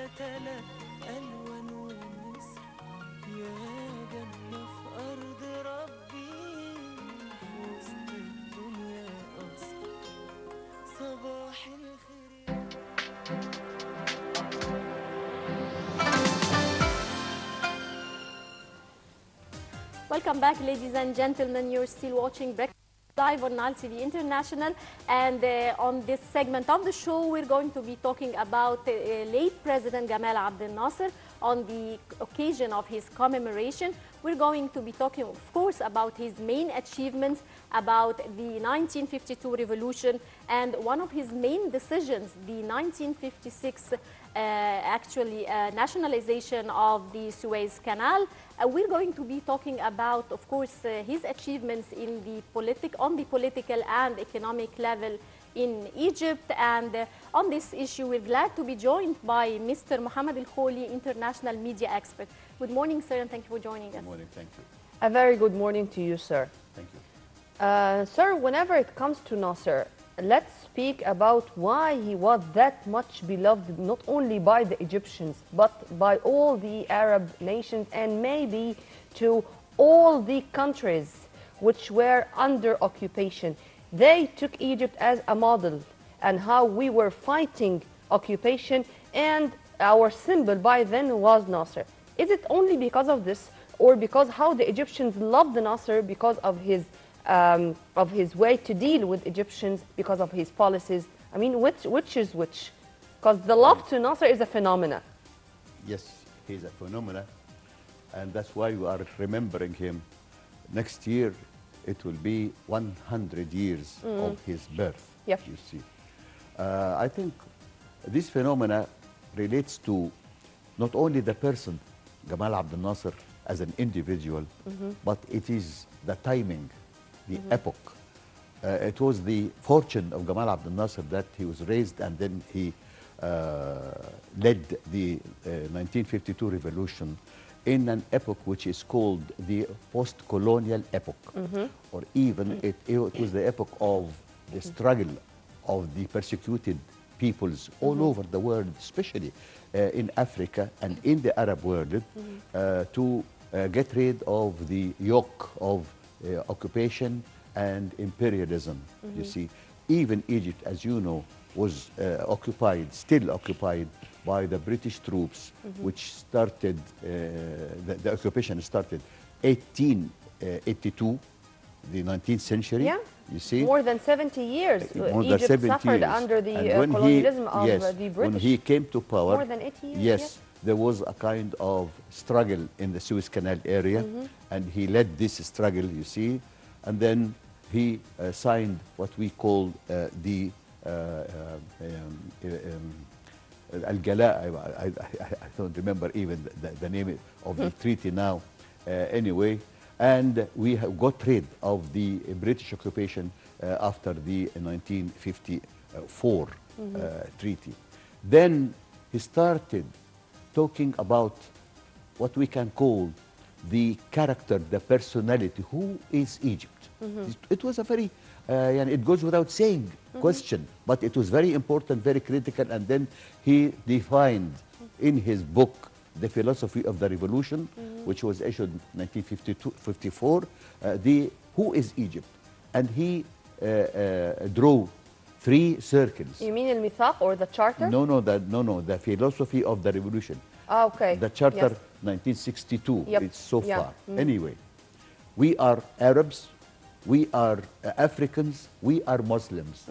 تلات ألوان ونسر يا جنة في أرض ربي في وسط الدنيا قصر صباح الخير. Welcome back, ladies and gentlemen. You're still watching Breakfast Live on Nile TV International, and on this segment of the show, we're going to be talking about late President Gamal Abdel Nasser on the occasion of his commemoration. We're going to be talking, of course, about his main achievements, about the 1952 revolution, and one of his main decisions, the 1956 nationalization of the Suez Canal. We're going to be talking about, of course, his achievements in the on the political and economic level in Egypt. And on this issue, we're glad to be joined by Mr. Mohammed Al-Kholi, international media expert. Good morning, sir, and thank you for joining us. Good morning, thank you. A very good morning to you, sir. Thank you. Sir, whenever it comes to Nasser, let's speak about why he was that much beloved, not only by the Egyptians, but by all the Arab nations and maybe to all the countries which were under occupation. They took Egypt as a model and how we were fighting occupation, and our symbol by then was Nasser. Is it only because of this, or because how the Egyptians loved Nasser because of his way to deal with Egyptians, because of his policies? I mean, which is which? Because the love to Nasser is a phenomena. Yes, he's a phenomena, and that's why we are remembering him. Next year, it will be 100 years of his birth, Yep. you see. I think this phenomena relates to not only the person, Gamal Abdel Nasser, as an individual, but it is the timing, the epoch. It was the fortune of Gamal Abdel Nasser that he was raised, and then he led the 1952 revolution in an epoch which is called the post-colonial epoch, or even it was the epoch of the struggle of the persecuted peoples all over the world, especially in Africa and in the Arab world, to get rid of the yoke of occupation and imperialism. You see, even Egypt, as you know, was occupied, still occupied by the British troops, which started, the occupation started 1882, the 19th century. Yeah. You see? More than 70 years. More than Egypt 70 suffered years. under the And when colonialism of yes, the British. when he came to power, More than 80 years, yes, there was a kind of struggle in the Suez Canal area, and he led this struggle, you see, and then he signed what we call the Al-Gala. I don't remember even the name of the treaty now. Anyway, and we have got rid of the British occupation after the 1954 treaty. Then he started talking about what we can call the character, the personality. Who is Egypt? It was a very, it goes without saying, question, but it was very important, very critical, and then he defined in his book, The Philosophy of the Revolution, which was issued in 1954, who is Egypt? And he drew 3 circles. You mean al-Mithaq or the Charter? No, the Philosophy of the Revolution. Ah, okay. The Charter, Yes. 1962, Yep. it's so Yeah. far. Anyway, we are Arabs, we are Africans, we are Muslims.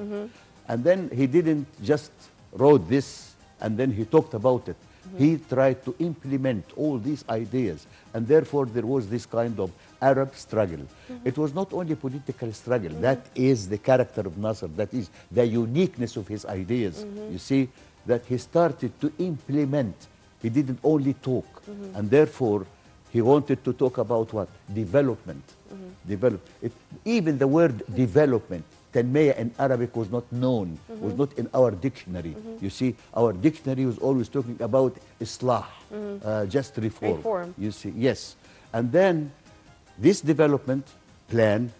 And then he didn't just wrote this and then he talked about it. He tried to implement all these ideas, and therefore there was this kind of Arab struggle. It was not only political struggle, that is the character of Nasser, that is the uniqueness of his ideas. You see, that he started to implement. He didn't only talk, and therefore he wanted to talk about what? Development. Even the word development, Tanmiyah in Arabic, was not known, was not in our dictionary. You see, our dictionary was always talking about Islah, just reform. You see, yes. And then this development plan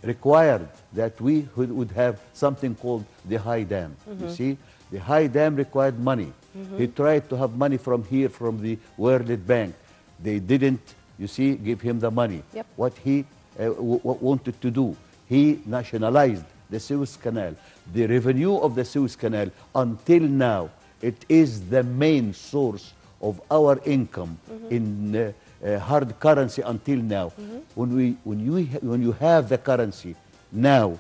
required that we would have something called the high dam. You see, the high dam required money. He tried to have money from here, from the World Bank. They didn't, you see, give him the money. Yep. What he wanted to do, he nationalized the Suez Canal. The revenue of the Suez Canal until now, it is the main source of our income in hard currency until now. When you have the currency now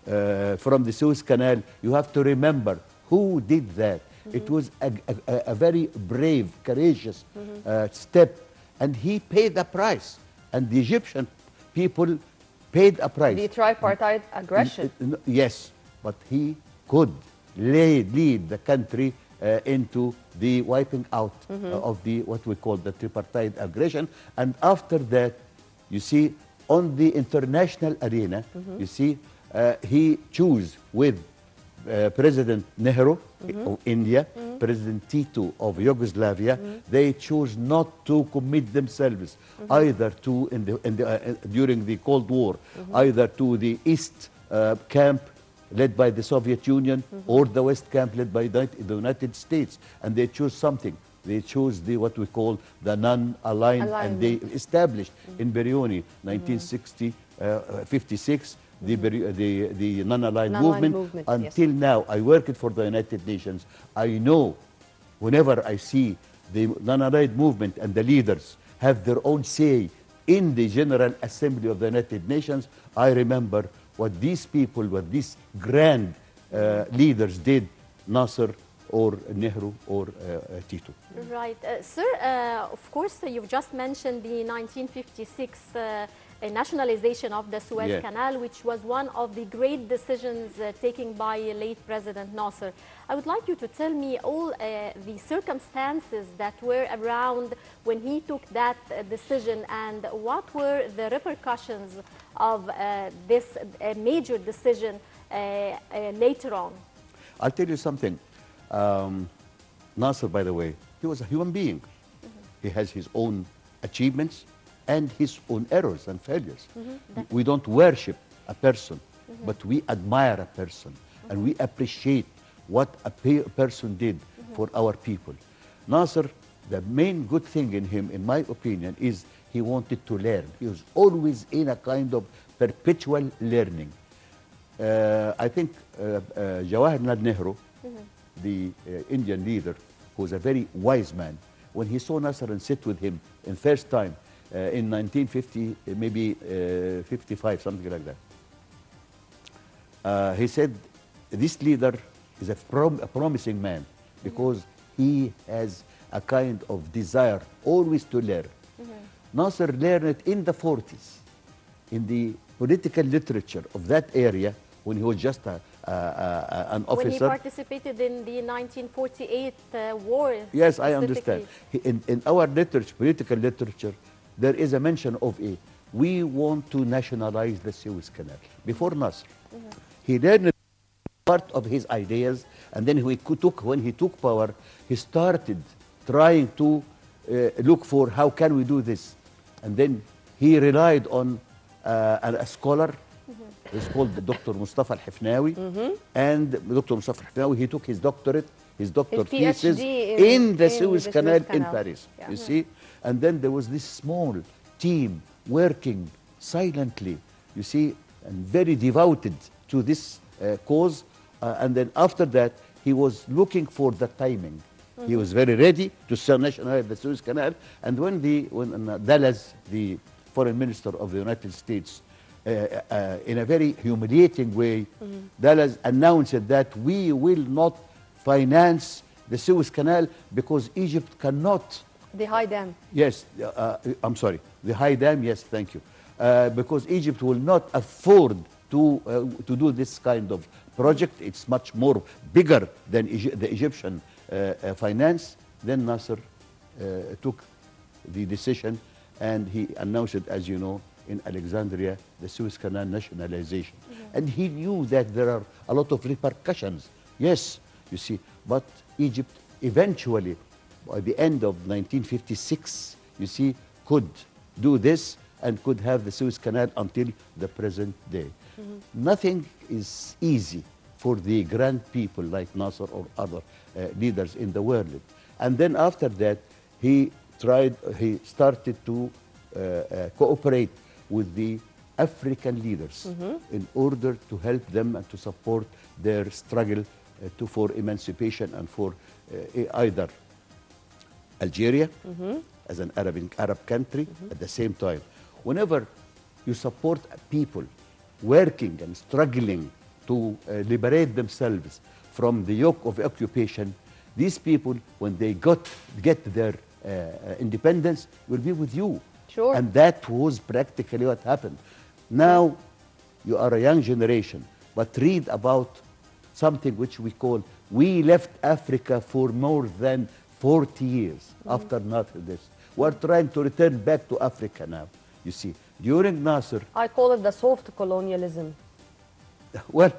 from the Suez Canal, you have to remember who did that. It was a very brave, courageous step, and he paid the price. And the Egyptian people paid a price. The tripartite aggression. Yes, but he could lead the country into the wiping out of the what we call the tripartite aggression. And after that, you see, on the international arena, you see, he chose with President Nehru of India, President Tito of Yugoslavia. They chose not to commit themselves either to during the Cold War, either to the East camp led by the Soviet Union or the West camp led by the United States, and they chose something. They chose the what we call the non-aligned, and they established in Berioni, 1956, the non-aligned movement. Until now, I worked for the United Nations. I know whenever I see the non-aligned movement and the leaders have their own say in the General Assembly of the United Nations, I remember what these people, what these grand leaders did, Nasser or Nehru or Tito. Right. Sir, of course, you've just mentioned the 1956 nationalization of the Suez Canal, which was one of the great decisions taken by late President Nasser. I would like you to tell me all the circumstances that were around when he took that decision, and what were the repercussions of this major decision later on. I'll tell you something. Nasser, by the way, he was a human being. He has his own achievements and his own errors and failures. We don't worship a person, but we admire a person, and we appreciate what a person did for our people. Nasser, the main good thing in him, in my opinion, is he wanted to learn. He was always in a kind of perpetual learning. I think Jawaharlal Nehru, the Indian leader, who was a very wise man, when he saw Nasser and sit with him in first time in 1950, maybe 55, something like that, he said, this leader is a promising man because he has a kind of desire always to learn. Nasser learned it in the 40s, in the political literature of that area, when he was just an officer. When he participated in the 1948 war. Yes, I understand. In our literature, political literature, there is a mention of we want to nationalize the Suez Canal. Before Nasser, he learned part of his ideas, and then when he took power, he started trying to look for how can we do this. And then he relied on a scholar. It's called Dr. Mustafa Al-Hifnawi. And Dr. Mustafa Al-Hifnawi, he took his doctor thesis in the Suez Canal in Paris, you see. And then there was this small team working silently, you see, and very devoted to this cause. And then after that, he was looking for the timing. He was very ready to nationalize the Suez Canal. And when Dallas, the foreign minister of the United States, in a very humiliating way, Dallas announced that we will not finance the Suez Canal because Egypt cannot. The high dam. Yes, I'm sorry. The high dam, yes, thank you. Because Egypt will not afford to do this kind of project. It's much more bigger than the Egyptian finance. Then Nasser took the decision, and he announced it, as you know, in Alexandria, the Suez Canal nationalization. And he knew that there are a lot of repercussions. Yes, you see, but Egypt eventually, by the end of 1956, you see, could do this and could have the Suez Canal until the present day. Nothing is easy for the grand people like Nasser or other leaders in the world. And then after that, he started to cooperate with the African leaders in order to help them and to support their struggle for emancipation and for either Algeria as an Arab country at the same time. Whenever you support people working and struggling to liberate themselves from the yoke of occupation, these people, when they get their independence, will be with you. Sure. And that was practically what happened. Now, you are a young generation, but read about something which we call, we left Africa for more than 40 years after this. We're trying to return back to Africa now. You see, during Nasser, I call it the soft colonialism. well,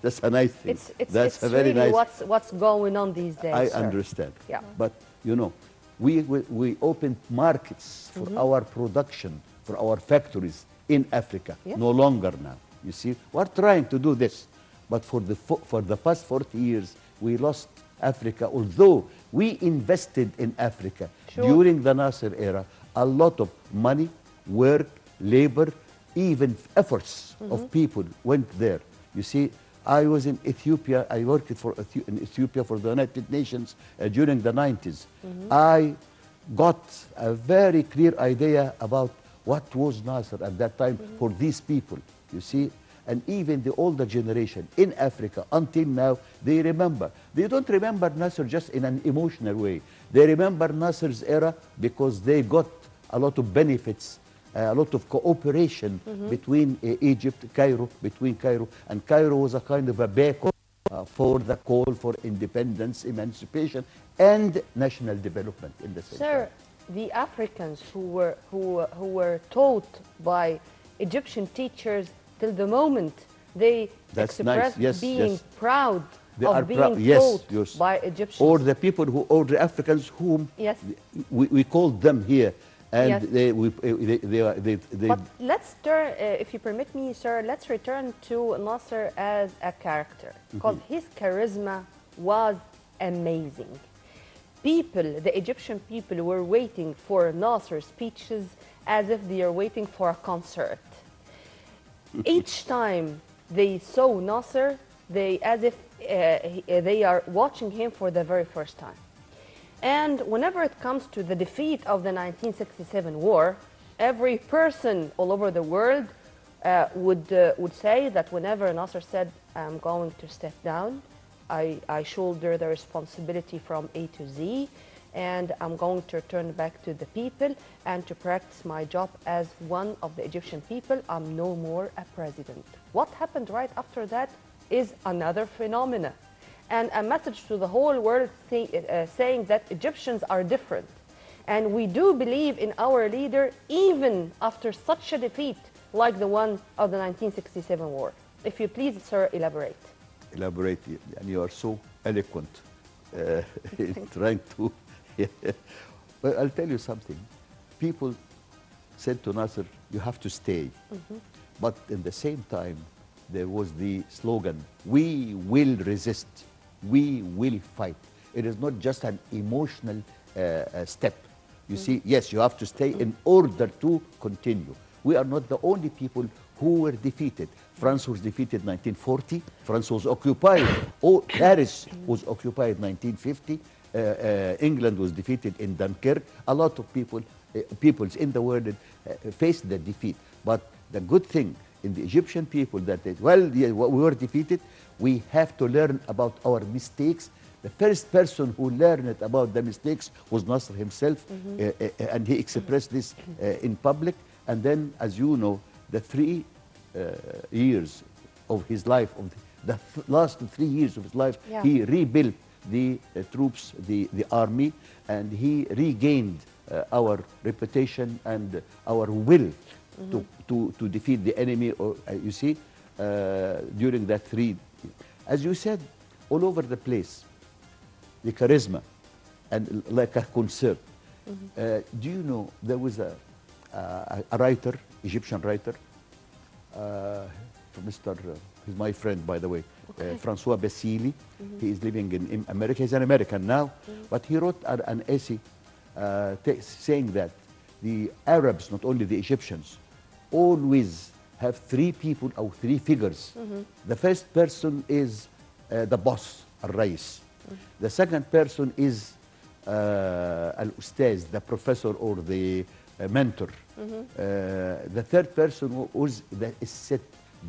that's a nice thing. It's a very really nice. what's going on these days. I sir. understand. Yeah. But you know, we opened markets for our production, for our factories in Africa. Yes. No longer now. You see, we're trying to do this, but for the past 40 years, we lost Africa. Although we invested in Africa during the Nasser era, a lot of money, work, labor, even efforts of people went there. You see, I was in Ethiopia. I worked in Ethiopia for the United Nations during the 90s. I got a very clear idea about what was Nasser at that time for these people, you see. And even the older generation in Africa until now, they remember. They don't remember Nasser just in an emotional way. They remember Nasser's era because they got a lot of benefits, a lot of cooperation between Egypt, between Cairo. And Cairo was a kind of a beacon for the call for independence, emancipation, and national development in the same time. Sir, the Africans who were taught by Egyptian teachers till the moment they expressed being proud of being taught by Egyptians. Or the people or the Africans whom we called them here. And they But let's turn, if you permit me, sir, let's return to Nasser as a character, because his charisma was amazing. People, the Egyptian people, were waiting for Nasser's speeches as if they are waiting for a concert. Each time they saw Nasser, as if they are watching him for the very first time. And whenever it comes to the defeat of the 1967 war, every person all over the world would say that whenever Nasser said, I'm going to step down, I shoulder the responsibility from A to Z, and I'm going to return back to the people and to practice my job as one of the Egyptian people. I'm no more a president. What happened right after that is another phenomena, and a message to the whole world saying that Egyptians are different. And we do believe in our leader even after such a defeat like the one of the 1967 war. If you please, sir, elaborate. Elaborate, and you are so eloquent in trying to... Well, I'll tell you something. People said to Nasser, you have to stay. But in the same time, there was the slogan, we will resist, we will fight. It is not just an emotional step. You see, yes, you have to stay in order to continue. We are not the only people who were defeated. France was defeated in 1940. France was occupied. Paris was occupied in 1950. England was defeated in Dunkirk. A lot of peoples in the world faced the defeat. But the good thing in the Egyptian people that we were defeated, we have to learn about our mistakes. The first person who learned about the mistakes was Nasser himself, and he expressed this in public. And then, as you know, the 3 years of his life, the last 3 years of his life, he rebuilt the troops, the army, and he regained our reputation and our will to defeat the enemy. You see, during that 3, as you said, all over the place, the charisma and like a concert. Do you know there was a writer, Egyptian writer, Mr. He's my friend, by the way, Francois Basili. He is living in America. He's an American now, but he wrote an essay saying that the Arabs, not only the Egyptians, always have three people or three figures. The first person is the boss, al-Rais. The second person is al-Ustaz, the professor or the mentor. The third person was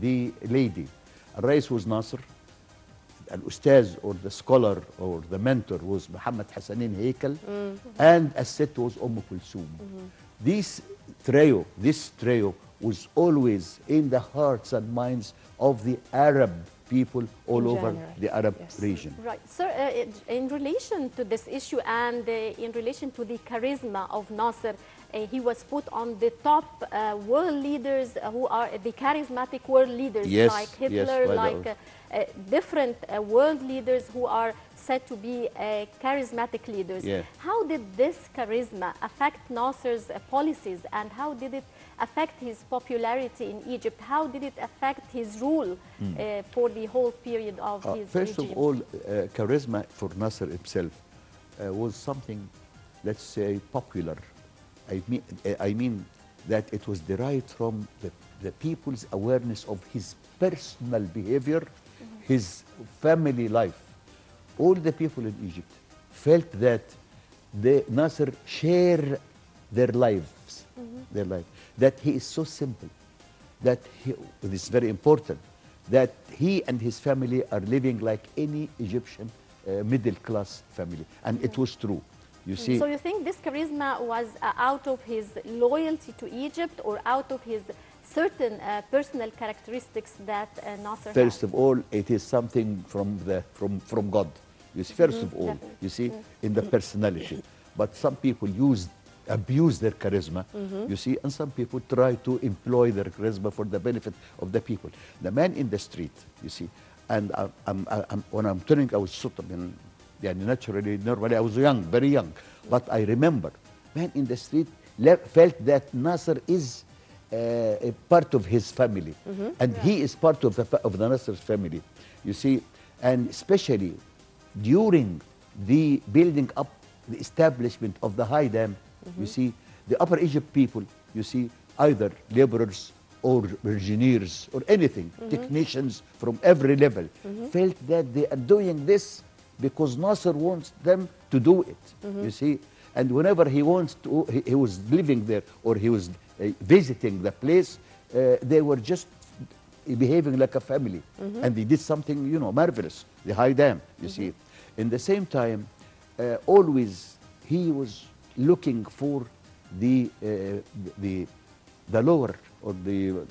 the lady. Al-Rais was Nasser. Al-Ustaz or the scholar or the mentor was Muhammad Hassanin Haykal. And al-Sit was Kulthum. This trio was always in the hearts and minds of the Arab people all over the Arab region. Right. Sir, in relation to this issue and in relation to the charisma of Nasser, he was put on the top world leaders who are the charismatic world leaders, like Hitler, like different world leaders who are said to be charismatic leaders. How did this charisma affect Nasser's policies, and how did it affect his popularity in Egypt? How did it affect his rule for the whole period of his First regime? of all, charisma for Nasser himself was something, let's say, popular. I mean that it was derived from the people's awareness of his personal behavior, his family life. All the people in Egypt felt that Nasser share their lives, that he is so simple, that it is very important, that he and his family are living like any Egyptian middle-class family. And it was true. You see, so you think this charisma was out of his loyalty to Egypt or out of his certain personal characteristics that Nasser first had? of all, it is something from God. You see, first of all, you see, in the personality. But some people abuse their charisma, you see, and some people try to employ their charisma for the benefit of the people. The man in the street, you see, and when I'm telling, I was sort of normally I was young, very young, but I remember, man in the street felt that Nasser is a part of his family, and he is part of the Nasser's family, you see, and especially during the building up, the establishment of the high dam, you see, the Upper Egypt people, you see, either laborers or engineers or anything, technicians from every level, felt that they are doing this because Nasser wants them to do it, you see. And whenever he wants to, he was living there or he was visiting the place, they were just behaving like a family. And they did something, you know, marvelous, the high dam, you see. In the same time, always he was looking for the lower, or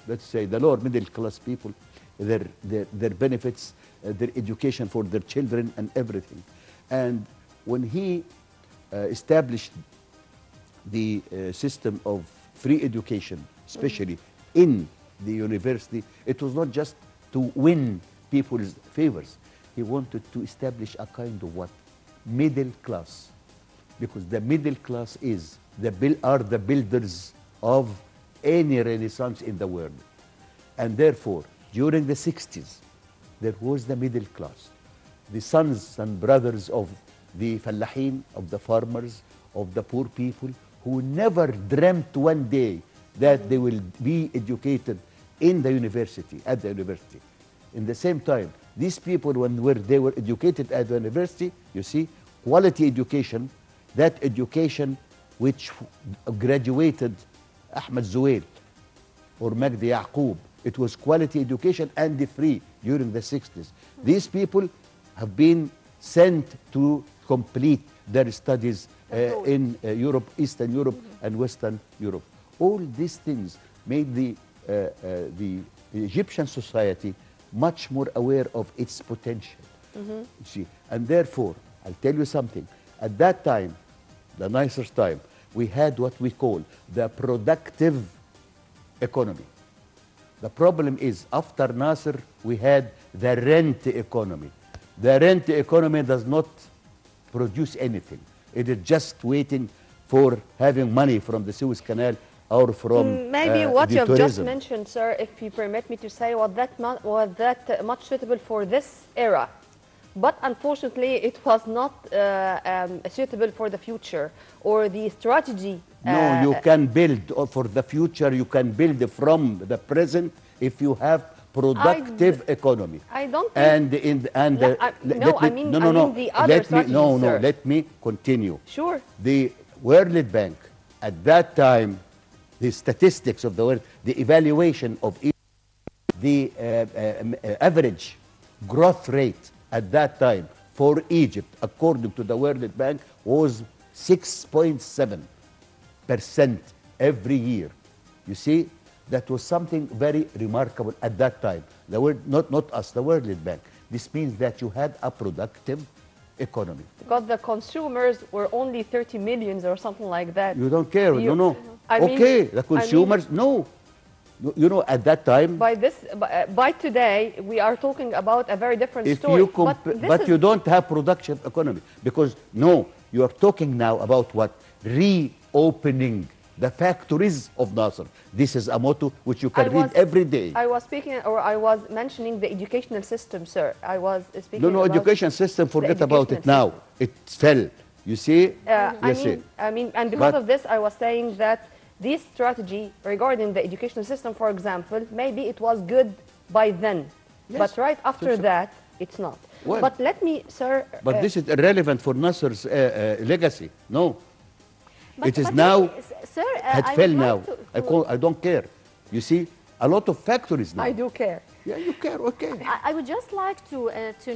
let's say the lower middle class people, their benefits, their education for their children and everything. And when he established the system of free education, especially in the university, it was not just to win people's favors. He wanted to establish a kind of what? Middle class. Because the middle class are the builders of any renaissance in the world. And therefore, during the 60s, there was the middle class. The sons and brothers of the fallahin, of the farmers, of the poor people, who never dreamt one day that they will be educated in the university, at the university. In the same time, these people, when they were educated at the university, you see, quality education, that education which graduated Ahmed Zuwail or Magdi Yaqub, it was quality education and free during the 60s. These people have been sent to complete their studies in Europe, Eastern Europe and Western Europe. All these things made the Egyptian society much more aware of its potential. You see, and therefore, I'll tell you something. At that time, the Nasser's time, we had what we call the productive economy. The problem is, after Nasser, we had the rent economy. The rent economy does not produce anything. It is just waiting for having money from the Suez Canal or from Maybe what the you have just tourism. mentioned, sir, if you permit me to say, was that much suitable for this era. But unfortunately, it was not suitable for the future or the strategy. No, you can build for the future. You can build from the present if you have productive economy. I don't think. Let me the other let me strategies, no sir. let me continue. Sure. The World Bank at that time, the statistics of the world, the evaluation of the average growth rate at that time for Egypt, according to the World Bank, was 6.7% every year. You see, that was something very remarkable at that time. The world, not us, the World Bank. This means that you had a productive economy. Because the consumers were only 30 millions or something like that. You don't care, no. I mean- Okay, the consumers, no. You know, at that time, By today, we are talking about a very different if story. you but you don't have production economy, because no, you are talking now about what? Reopening the factories of Nasser. This is a motto which you can read every day. I was speaking, or I was mentioning the educational system, sir. I was speaking No, about education system, forget about it educational now. It fell. You see? I mean, and because of this, I was saying that this strategy regarding the educational system, for example, maybe it was good by then, but right after that, it's not. Well, but let me, sir. But this is irrelevant for Nasser's legacy. No. But- It is but now, sir, it I fell would now. like I don't care. You see, a lot of factories now. I do care. Yeah, you care, okay. I would just like to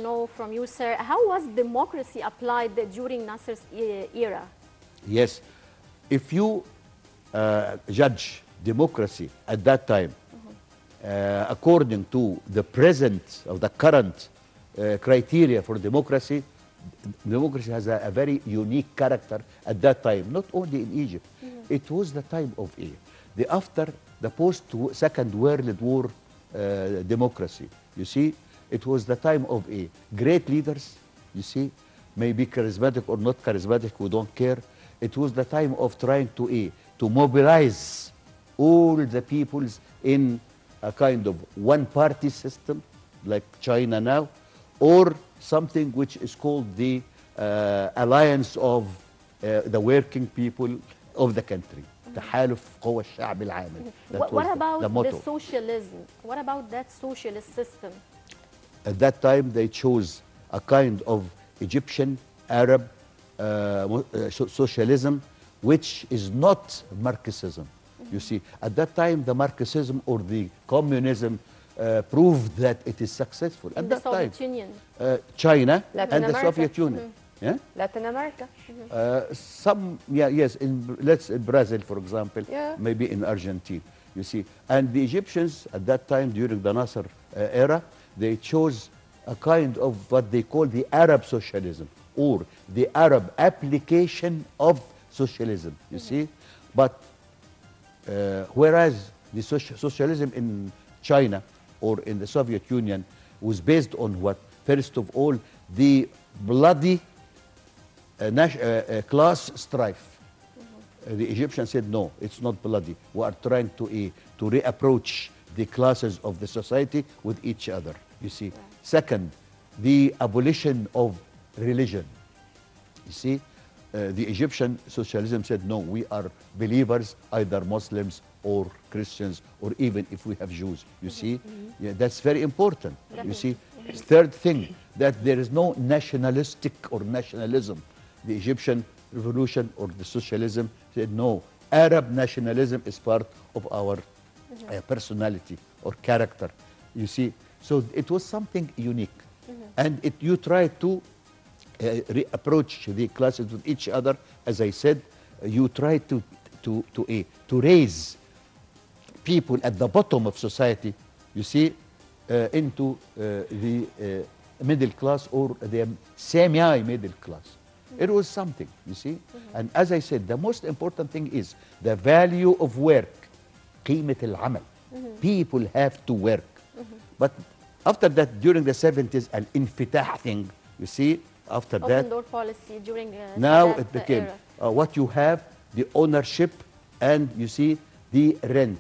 know from you, sir, how was democracy applied during Nasser's era? Yes. If you judge democracy at that time, according to the present or the current criteria for democracy, democracy has a very unique character at that time, not only in Egypt. It was the time of after the post-Second World War democracy. You see, it was the time of great leaders, you see, maybe charismatic or not charismatic, we don't care. It was the time of trying to mobilize all the peoples in a kind of one-party system, like China now, or something which is called the alliance of the working people of the country. تحالف قوى الشعب العامل. What about the motto. the socialism? What about that socialist system? At that time, they chose a kind of Egyptian Arab socialism, which is not Marxism. You see, at that time, the Marxism or the communism proved that it is successful. At that time, Soviet Union. China Latin and the America. Soviet Union. Yeah? Latin America. Yes, in Brazil, for example, Yeah. maybe in Argentina, you see. And the Egyptians at that time, during the Nasser era, they chose a kind of what they call the Arab socialism, or the Arab application of socialism, you see. But whereas the socialism in China or in the Soviet Union was based on what? First of all, the bloody class strife. The Egyptians said, no, it's not bloody. We are trying to reapproach the classes of the society with each other, you see. Right. Second, the abolition of religion. You see, the Egyptian socialism said, no, we are believers, either Muslims or Christians, or even if we have Jews, you see. Yeah, that's very important, you see. Third thing, that there is no nationalistic or nationalism. The Egyptian revolution or the socialism said, no, Arab nationalism is part of our personality or character, you see. So it was something unique. And you try to approach the classes with each other. As I said, you try to raise people at the bottom of society, you see, into the middle class or the semi-middle class. It was something, you see. And as I said, the most important thing is the value of work. قيمة العمل. People have to work. But after that, during the 70s, an infitah thing, you see, after that. Open door policy during now Sadat it became era. what you have, the ownership, and you see, the rent.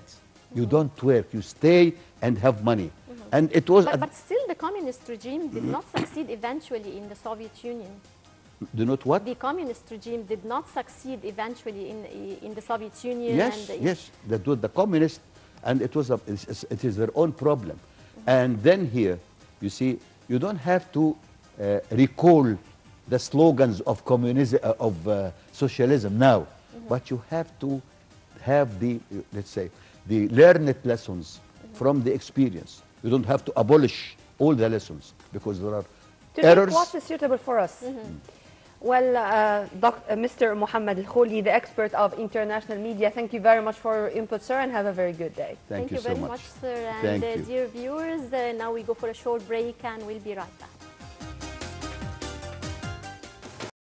You don't work, you stay and have money. And it was, But still, the communist regime did not succeed eventually in the Soviet Union. do not what? The communist regime did not succeed eventually in the Soviet Union. Yes, and yes, that was the communist, and it was it is their own problem. And then here, you see, you don't have to recall the slogans of communism, of socialism now, but you have to have the, let's say, the learned lessons from the experience. You don't have to abolish all the lessons because there are errors. What is suitable for us? Well, Mr. Mohammed Al-Khouli, the expert of international media, thank you very much for your input, sir, and have a very good day. Thank you so very much. much, sir. Thank And you. dear viewers, now we go for a short break and we'll be right back.